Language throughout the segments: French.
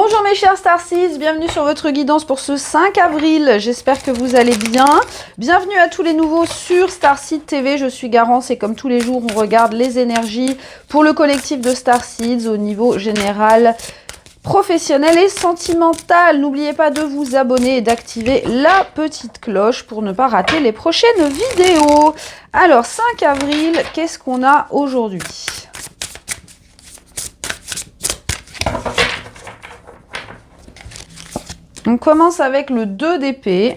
Bonjour mes chers Starseeds, bienvenue sur votre guidance pour ce 5 avril. J'espère que vous allez bien. Bienvenue à tous les nouveaux sur Starseed TV. Je suis Garance et comme tous les jours, on regarde les énergies pour le collectif de Starseeds au niveau général, professionnel et sentimental. N'oubliez pas de vous abonner et d'activer la petite cloche pour ne pas rater les prochaines vidéos. Alors 5 avril, qu'est-ce qu'on a aujourd'hui ? On commence avec le 2 d'épée,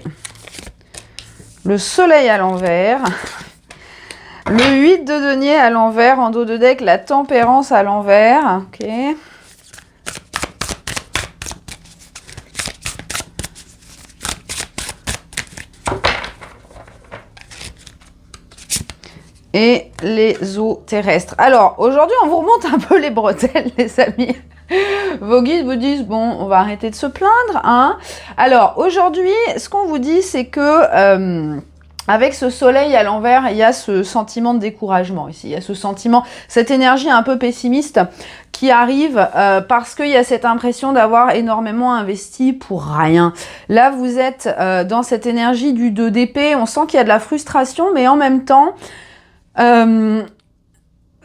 le soleil à l'envers, le 8 de denier à l'envers, en dos de deck, la tempérance à l'envers. Ok. Et les eaux terrestres. Alors, aujourd'hui, on vous remonte un peu les bretelles, les amis. Vos guides vous disent, bon, on va arrêter de se plaindre, hein. Alors, aujourd'hui, ce qu'on vous dit, c'est que avec ce soleil à l'envers, il y a ce sentiment de découragement ici. Il y a ce sentiment, cette énergie un peu pessimiste qui arrive parce qu'il y a cette impression d'avoir énormément investi pour rien. Là, vous êtes dans cette énergie du 2 d'épée. On sent qu'il y a de la frustration, mais en même temps,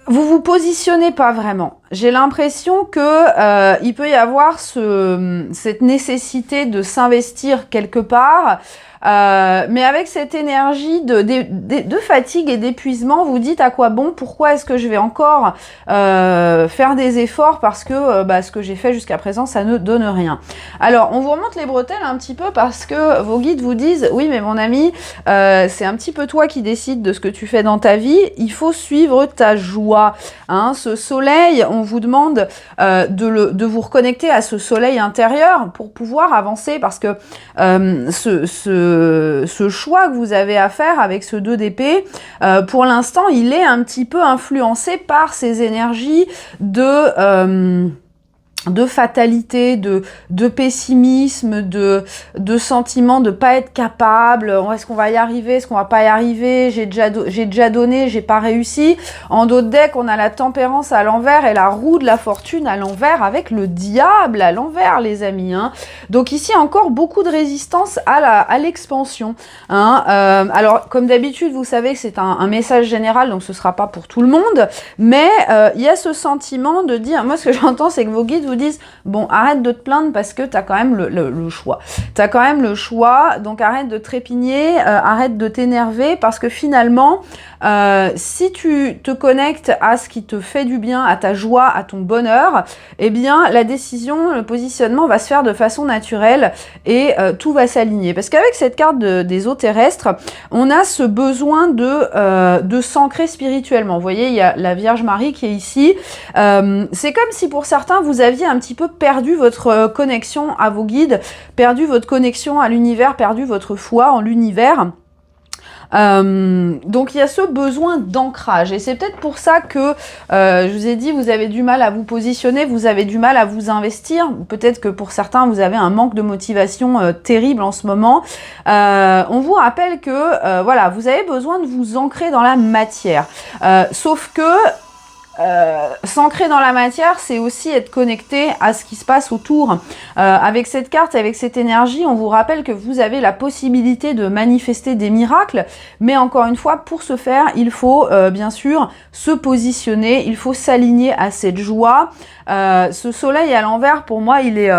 vous vous positionnez pas vraiment. J'ai l'impression que il peut y avoir cette nécessité de s'investir quelque part, mais avec cette énergie de fatigue et d'épuisement, vous dites à quoi bon, pourquoi est-ce que je vais encore faire des efforts parce que ce que j'ai fait jusqu'à présent, ça ne donne rien. Alors, on vous remonte les bretelles un petit peu parce que vos guides vous disent, oui, mais mon ami, c'est un petit peu toi qui décides de ce que tu fais dans ta vie, il faut suivre ta joie. Hein, ce soleil, on vous demande de vous reconnecter à ce soleil intérieur pour pouvoir avancer parce que ce choix que vous avez à faire avec ce 2 d'épée, pour l'instant, il est un petit peu influencé par ces énergies de fatalité, de pessimisme, de sentiment de pas être capable. Est-ce qu'on va y arriver? Est-ce qu'on va pas y arriver? J'ai déjà donné, j'ai pas réussi. En dos de deck, on a la tempérance à l'envers et la roue de la fortune à l'envers avec le diable à l'envers, les amis. Hein. Donc ici, encore beaucoup de résistance à l'expansion. Hein. Alors, comme d'habitude, vous savez que c'est un message général, donc ce sera pas pour tout le monde. Mais il y a ce sentiment de dire, moi ce que j'entends, c'est que vos guides vous disent, bon, arrête de te plaindre parce que tu as quand même le choix. Tu as quand même le choix, donc arrête de trépigner, arrête de t'énerver parce que finalement, si tu te connectes à ce qui te fait du bien, à ta joie, à ton bonheur, eh bien, la décision, le positionnement va se faire de façon naturelle et tout va s'aligner. Parce qu'avec cette carte des eaux terrestres, on a ce besoin de s'ancrer spirituellement. Vous voyez, il y a la Vierge Marie qui est ici. C'est comme si pour certains, vous aviez un petit peu perdu votre connexion à vos guides, perdu votre connexion à l'univers, perdu votre foi en l'univers. Donc il y a ce besoin d'ancrage et c'est peut-être pour ça que je vous ai dit, vous avez du mal à vous positionner, vous avez du mal à vous investir, peut-être que pour certains vous avez un manque de motivation terrible en ce moment. On vous rappelle que voilà, vous avez besoin de vous ancrer dans la matière, sauf que s'ancrer dans la matière, c'est aussi être connecté à ce qui se passe autour. Avec cette carte, avec cette énergie, on vous rappelle que vous avez la possibilité de manifester des miracles, mais encore une fois, pour ce faire, il faut bien sûr se positionner, il faut s'aligner à cette joie. Ce soleil à l'envers, pour moi, il est...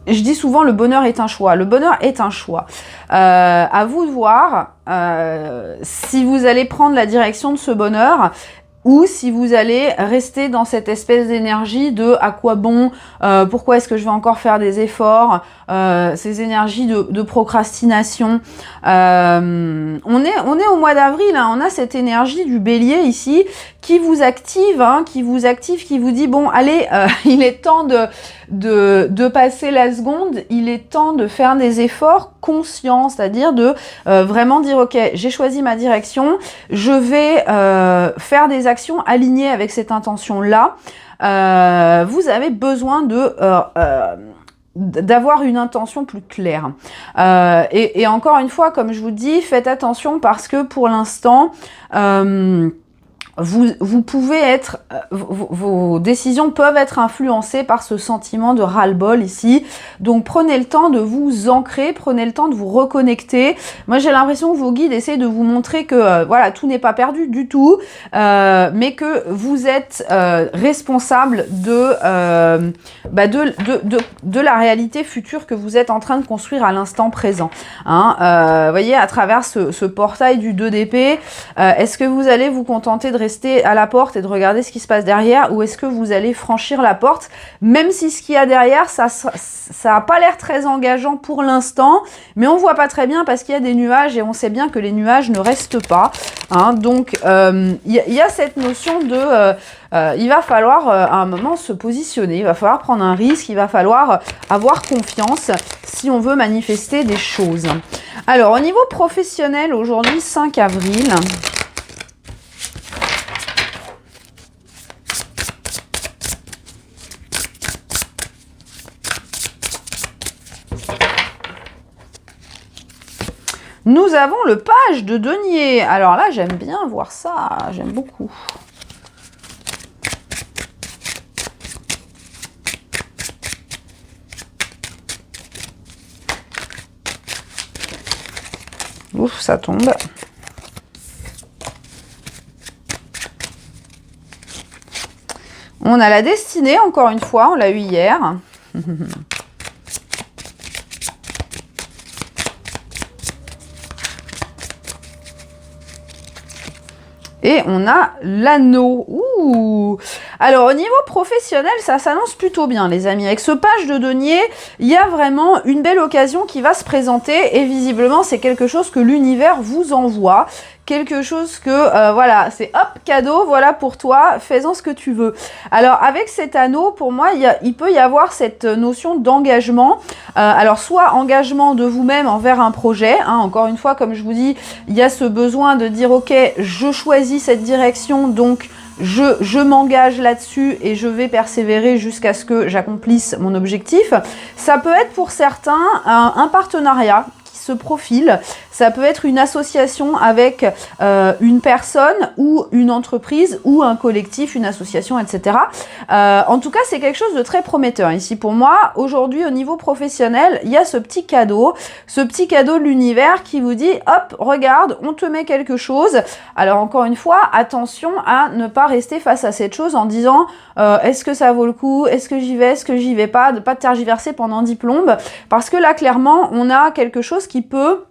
je dis souvent, le bonheur est un choix. Le bonheur est un choix. À vous de voir si vous allez prendre la direction de ce bonheur ou si vous allez rester dans cette espèce d'énergie de à quoi bon, pourquoi est-ce que je vais encore faire des efforts, ces énergies de procrastination. On est au mois d'avril, hein, on a cette énergie du bélier ici qui vous active, hein, qui vous dit bon allez, il est temps de passer la seconde, il est temps de faire des efforts conscients, c'est-à-dire de vraiment dire ok, j'ai choisi ma direction, je vais faire des actions alignées avec cette intention-là. Vous avez besoin d'avoir une intention plus claire. Et encore une fois, comme je vous dis, faites attention parce que pour l'instant, vous pouvez être, vos décisions peuvent être influencées par ce sentiment de ras-le-bol ici. Donc prenez le temps de vous ancrer, prenez le temps de vous reconnecter. Moi j'ai l'impression que vos guides essaient de vous montrer que voilà, tout n'est pas perdu du tout, mais que vous êtes responsable de la réalité future que vous êtes en train de construire à l'instant présent. Hein, voyez, à travers ce portail du 2 d'épée, est-ce que vous allez vous contenter de rester à la porte et de regarder ce qui se passe derrière, ou est-ce que vous allez franchir la porte, même si ce qu'il y a derrière, ça a pas l'air très engageant pour l'instant, mais on voit pas très bien parce qu'il y a des nuages et on sait bien que les nuages ne restent pas. Hein, donc, y a cette notion de... il va falloir à un moment se positionner, il va falloir prendre un risque, il va falloir avoir confiance si on veut manifester des choses. Alors, au niveau professionnel, aujourd'hui, 5 avril... Nous avons le page de denier. Alors là, j'aime bien voir ça. J'aime beaucoup. Ouf, ça tombe. On a la destinée, encore une fois. On l'a eu hier. Et on a l'anneau. Ouh. Alors, au niveau professionnel, ça s'annonce plutôt bien, les amis. Avec ce page de denier, il y a vraiment une belle occasion qui va se présenter. Et visiblement, c'est quelque chose que l'univers vous envoie. Quelque chose que, voilà, c'est hop, cadeau, voilà pour toi, fais-en ce que tu veux. Alors, avec cet anneau, pour moi, il peut y avoir cette notion d'engagement. Alors, soit engagement de vous-même envers un projet, hein, encore une fois, comme je vous dis, il y a ce besoin de dire, ok, je choisis cette direction, donc je m'engage là-dessus et je vais persévérer jusqu'à ce que j'accomplisse mon objectif. Ça peut être pour certains un partenariat se profile. Ça peut être une association avec une personne ou une entreprise ou un collectif, une association, etc. En tout cas, c'est quelque chose de très prometteur ici pour moi. Aujourd'hui, au niveau professionnel, il y a ce petit cadeau de l'univers qui vous dit, hop, regarde, on te met quelque chose. Alors encore une fois, attention à ne pas rester face à cette chose en disant, est-ce que ça vaut le coup? Est-ce que j'y vais? Est-ce que j'y vais pas? De pas tergiverser pendant 10 plombes. Parce que là, clairement, on a quelque chose qui peut...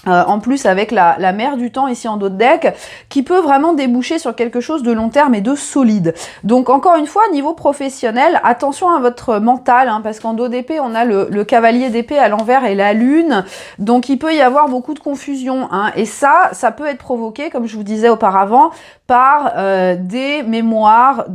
en plus avec la mer du temps ici en dos de deck, qui peut vraiment déboucher sur quelque chose de long terme et de solide. Donc encore une fois, niveau professionnel, attention à votre mental, hein, parce qu'en dos d'épée, on a le cavalier d'épée à l'envers et la lune, donc il peut y avoir beaucoup de confusion, hein, et ça peut être provoqué, comme je vous disais auparavant, par des mémoires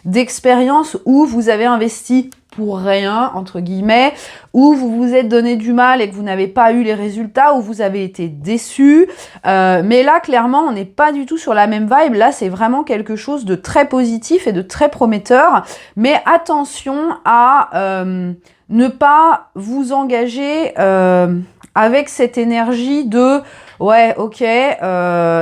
d'expériences où vous avez investi pour rien, entre guillemets, où vous vous êtes donné du mal et que vous n'avez pas eu les résultats, où vous avez été déçu. Mais là, clairement, on n'est pas du tout sur la même vibe. Là, c'est vraiment quelque chose de très positif et de très prometteur. Mais attention à ne pas vous engager avec cette énergie de « ouais, ok,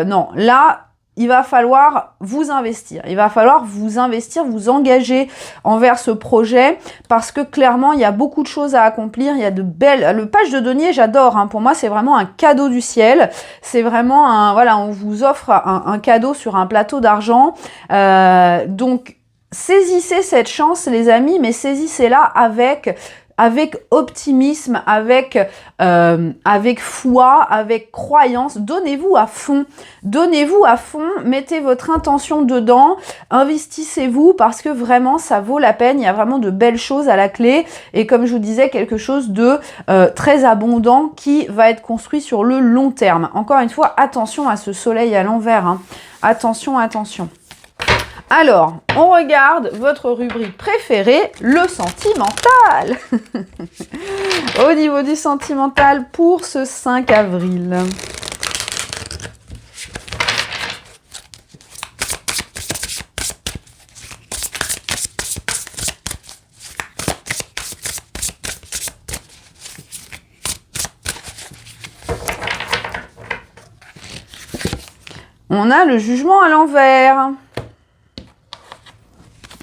non, là... » il va falloir vous investir. Il va falloir vous investir, vous engager envers ce projet parce que clairement, il y a beaucoup de choses à accomplir. Il y a de belles... Le page de denier, j'adore. Hein. Pour moi, c'est vraiment un cadeau du ciel. C'est vraiment un... Voilà, on vous offre un cadeau sur un plateau d'argent. Donc, saisissez cette chance, les amis, mais saisissez-la avec optimisme, avec foi, avec croyance. Donnez-vous à fond, mettez votre intention dedans, investissez-vous parce que vraiment ça vaut la peine, il y a vraiment de belles choses à la clé et comme je vous disais, quelque chose de très abondant qui va être construit sur le long terme. Encore une fois, attention à ce soleil à l'envers, hein. Attention, attention. Alors, on regarde votre rubrique préférée, le sentimental. Au niveau du sentimental pour ce 5 avril. on a le jugement à l'envers.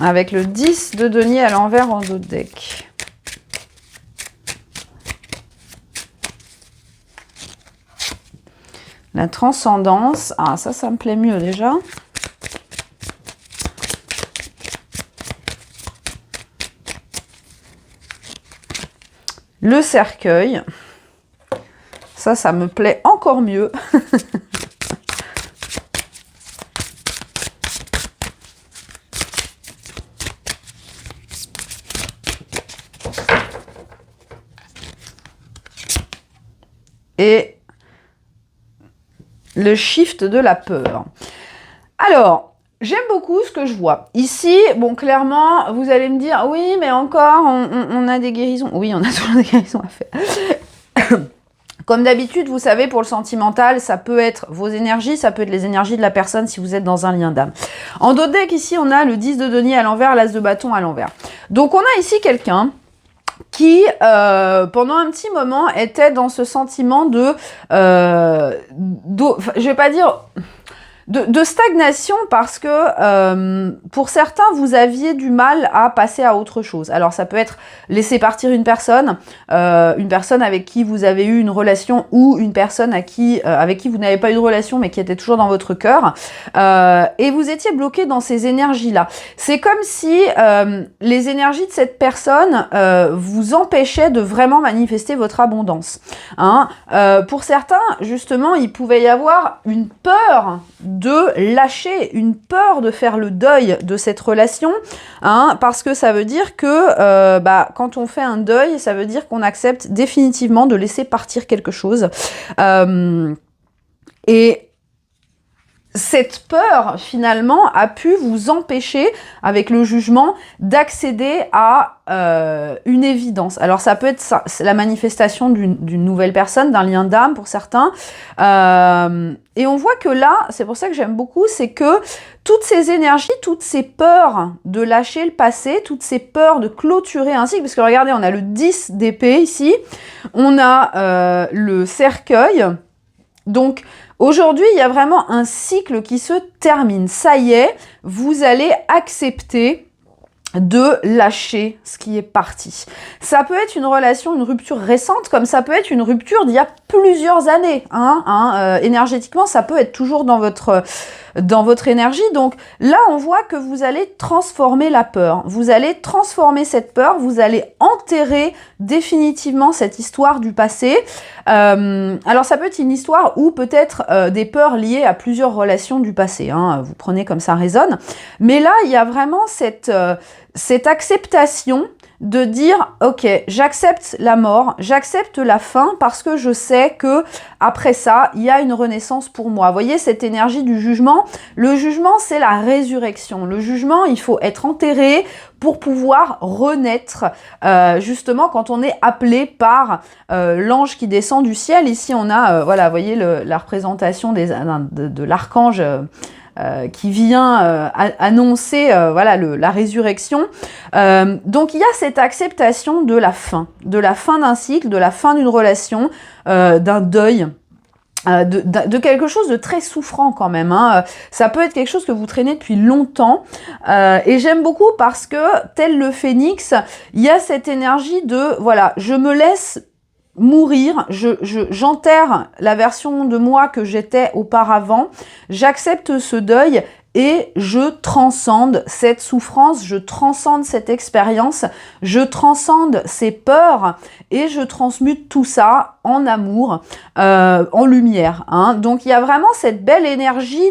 Avec le 10 de denier à l'envers en dos de deck. La transcendance. Ah, ça me plaît mieux déjà. Le cercueil. Ça me plaît encore mieux. Et le shift de la peur. Alors, j'aime beaucoup ce que je vois. Ici, bon, clairement, vous allez me dire, oui, mais encore, on a des guérisons. Oui, on a toujours des guérisons à faire. Comme d'habitude, vous savez, pour le sentimental, ça peut être vos énergies, ça peut être les énergies de la personne si vous êtes dans un lien d'âme. En dos de deck, ici, on a le 10 de denier à l'envers, l'as de bâton à l'envers. Donc, on a ici quelqu'un qui, pendant un petit moment, était dans ce sentiment de je vais pas dire de stagnation parce que pour certains, vous aviez du mal à passer à autre chose. Alors, ça peut être laisser partir une personne avec qui vous avez eu une relation ou une personne avec qui vous n'avez pas eu de relation mais qui était toujours dans votre cœur et vous étiez bloqué dans ces énergies-là. C'est comme si les énergies de cette personne vous empêchaient de vraiment manifester votre abondance. Hein. Pour certains, justement, il pouvait y avoir une peur de lâcher, une peur de faire le deuil de cette relation, hein, parce que ça veut dire que quand on fait un deuil, ça veut dire qu'on accepte définitivement de laisser partir quelque chose. Et cette peur, finalement, a pu vous empêcher, avec le jugement, d'accéder à une évidence. Alors, ça peut être ça, la manifestation d'une nouvelle personne, d'un lien d'âme pour certains. Et on voit que là, c'est pour ça que j'aime beaucoup, c'est que toutes ces énergies, toutes ces peurs de lâcher le passé, toutes ces peurs de clôturer un cycle, parce que regardez, on a le 10 d'épée ici, on a le cercueil, donc aujourd'hui, il y a vraiment un cycle qui se termine. Ça y est, vous allez accepter de lâcher ce qui est parti. Ça peut être une relation, une rupture récente, comme ça peut être une rupture d'il y a plusieurs années. Énergétiquement, ça peut être toujours dans votre énergie. Donc là, on voit que vous allez transformer la peur. Vous allez transformer cette peur, vous allez enterrer définitivement cette histoire du passé. Alors ça peut être une histoire ou peut-être des peurs liées à plusieurs relations du passé. Hein. Vous prenez comme ça résonne. Mais là, il y a vraiment cette acceptation de dire ok, j'accepte la mort, j'accepte la fin parce que je sais que après ça, il y a une renaissance pour moi. Vous voyez cette énergie du jugement? Le jugement, c'est la résurrection. Le jugement, il faut être enterré pour pouvoir renaître, justement quand on est appelé par l'ange qui descend du ciel. Ici, on a, voilà, vous voyez la représentation de l'archange qui vient annoncer voilà, la résurrection. Donc il y a cette acceptation de la fin d'un cycle, de la fin d'une relation, d'un deuil. De quelque chose de très souffrant quand même. Hein. Ça peut être quelque chose que vous traînez depuis longtemps. Et j'aime beaucoup parce que, tel le phénix, il y a cette énergie de, voilà, je me laisse mourir, j'enterre la version de moi que j'étais auparavant, j'accepte ce deuil et je transcende cette souffrance, je transcende cette expérience, je transcende ces peurs et je transmute tout ça en amour, en lumière. Hein. Donc il y a vraiment cette belle énergie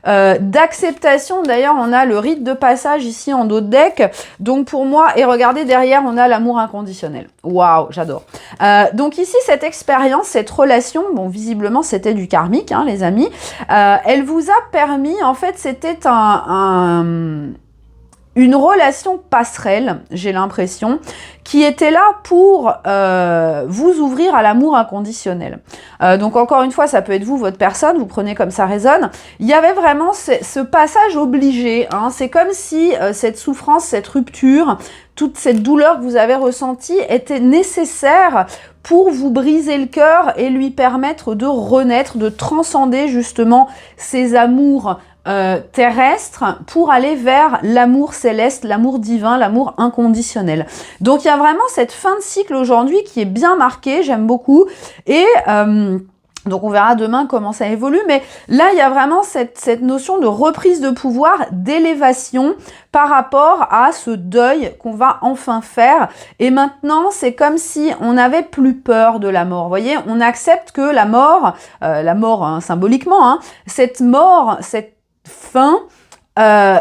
d'acceptation. D'ailleurs, on a le rite de passage ici en dos de deck. Donc pour moi, et regardez derrière, on a l'amour inconditionnel. Waouh, j'adore. Donc ici, cette expérience, cette relation, bon, visiblement, c'était du karmique, hein, les amis. Elle vous a permis, en fait, c'était une une relation passerelle, j'ai l'impression, qui était là pour vous ouvrir à l'amour inconditionnel. Donc encore une fois, ça peut être vous, votre personne, vous prenez comme ça résonne. Il y avait vraiment ce passage obligé, hein. C'est comme si cette souffrance, cette rupture, toute cette douleur que vous avez ressentie était nécessaire pour vous briser le cœur et lui permettre de renaître, de transcender justement ces amours terrestre pour aller vers l'amour céleste, l'amour divin, l'amour inconditionnel. Donc il y a vraiment cette fin de cycle aujourd'hui qui est bien marquée, j'aime beaucoup, et donc on verra demain comment ça évolue, mais là il y a vraiment cette notion de reprise de pouvoir, d'élévation par rapport à ce deuil qu'on va enfin faire. Et maintenant c'est comme si on n'avait plus peur de la mort. Vous voyez, on accepte que la mort hein, symboliquement, hein, cette mort, cette fin,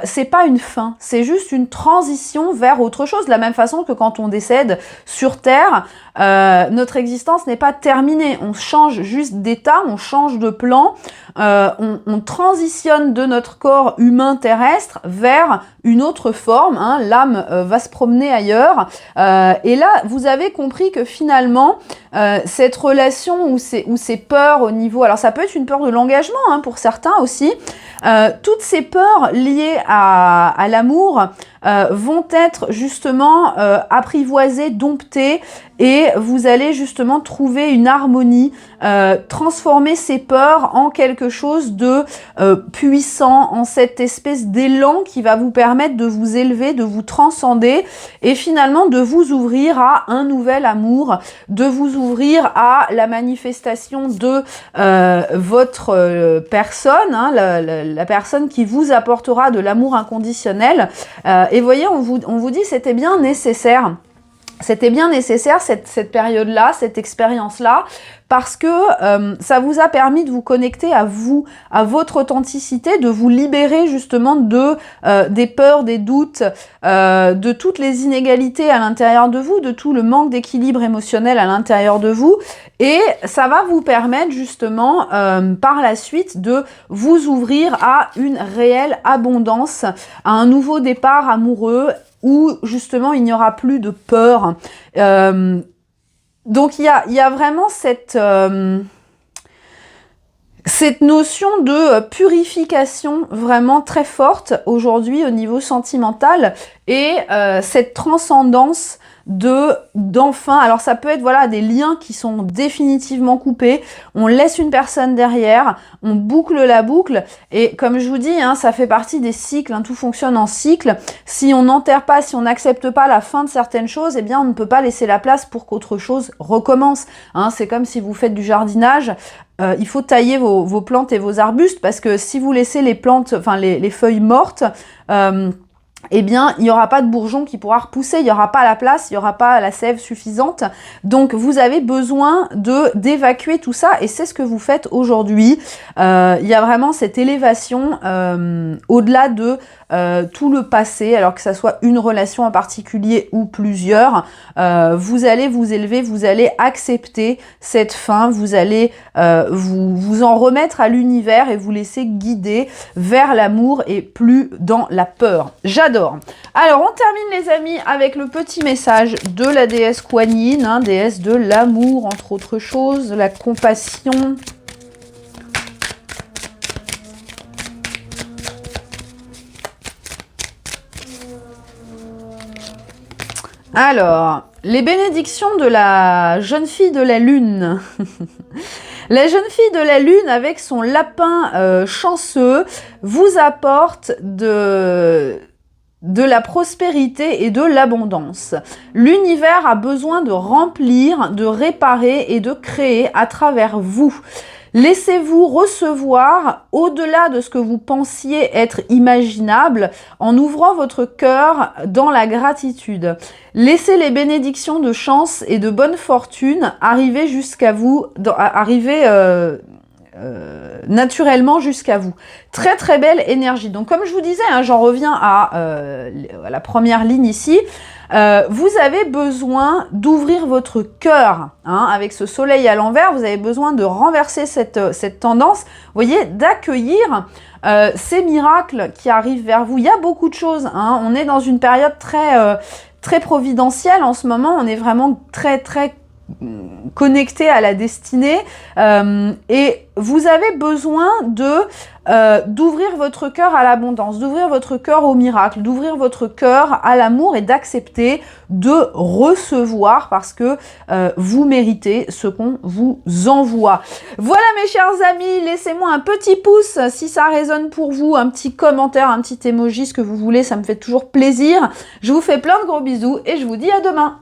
c'est pas une fin, c'est juste une transition vers autre chose. De la même façon que quand on décède sur Terre, notre existence n'est pas terminée. On change juste d'état, on change de plan, on transitionne de notre corps humain terrestre vers une autre forme. Hein, l'âme va se promener ailleurs. Et là, vous avez compris que finalement, cette relation ou ces peurs au niveau... Alors ça peut être une peur de l'engagement hein, pour certains aussi. Toutes ces peurs liées à l'amour vont être justement apprivoisées, domptées, et vous allez justement trouver une harmonie, transformer ces peurs en quelque chose de puissant, en cette espèce d'élan qui va vous permettre de vous élever, de vous transcender et finalement de vous ouvrir à un nouvel amour, de vous ouvrir à la manifestation de votre personne, hein, la personne qui vous apportera de l'amour inconditionnel. Et voyez, on vous dit c'était bien nécessaire. C'était bien nécessaire cette période-là, cette expérience-là, parce que ça vous a permis de vous connecter à vous, à votre authenticité, de vous libérer justement des peurs, des doutes, de toutes les inégalités à l'intérieur de vous, de tout le manque d'équilibre émotionnel à l'intérieur de vous. Et ça va vous permettre justement par la suite de vous ouvrir à une réelle abondance, à un nouveau départ amoureux, où justement il n'y aura plus de peur. Donc il y a vraiment cette notion de purification vraiment très forte aujourd'hui au niveau sentimental, et cette transcendance d'enfin, alors ça peut être voilà des liens qui sont définitivement coupés, on laisse une personne derrière, on boucle la boucle, et comme je vous dis, hein, ça fait partie des cycles, hein, tout fonctionne en cycle. Si on n'enterre pas, si on n'accepte pas la fin de certaines choses, eh bien on ne peut pas laisser la place pour qu'autre chose recommence. Hein, c'est comme si vous faites du jardinage, il faut tailler vos plantes et vos arbustes, parce que si vous laissez les plantes, enfin les feuilles mortes, eh bien, il n'y aura pas de bourgeon qui pourra repousser, il n'y aura pas la place, il n'y aura pas la sève suffisante. Donc, vous avez besoin d'évacuer tout ça, et c'est ce que vous faites aujourd'hui. Il y a vraiment cette élévation au-delà de tout le passé, alors que ça soit une relation en particulier ou plusieurs. Vous allez vous élever, vous allez accepter cette fin, vous allez vous en remettre à l'univers et vous laisser guider vers l'amour et plus dans la peur. J'adore. Alors, on termine les amis avec le petit message de la déesse Kuan Yin, hein, déesse de l'amour entre autres choses, de la compassion. Alors, les bénédictions de la jeune fille de la lune. La jeune fille de la lune avec son lapin chanceux vous apporte de la prospérité et de l'abondance. L'univers a besoin de remplir, de réparer et de créer à travers vous. Laissez-vous recevoir au-delà de ce que vous pensiez être imaginable en ouvrant votre cœur dans la gratitude. Laissez les bénédictions de chance et de bonne fortune arriver jusqu'à vous, naturellement jusqu'à vous. Très très belle énergie. Donc comme je vous disais, hein, j'en reviens à la première ligne ici. Vous avez besoin d'ouvrir votre cœur, hein, avec ce soleil à l'envers, vous avez besoin de renverser cette tendance, vous voyez, d'accueillir ces miracles qui arrivent vers vous. Il y a beaucoup de choses, hein. On est dans une période très providentielle en ce moment, on est vraiment très connecté à la destinée et vous avez besoin d'ouvrir votre cœur à l'abondance, d'ouvrir votre cœur au miracle, d'ouvrir votre cœur à l'amour et d'accepter de recevoir parce que vous méritez ce qu'on vous envoie. Voilà mes chers amis, laissez-moi un petit pouce si ça résonne pour vous, un petit commentaire, un petit emoji, ce que vous voulez, ça me fait toujours plaisir. Je vous fais plein de gros bisous et je vous dis à demain.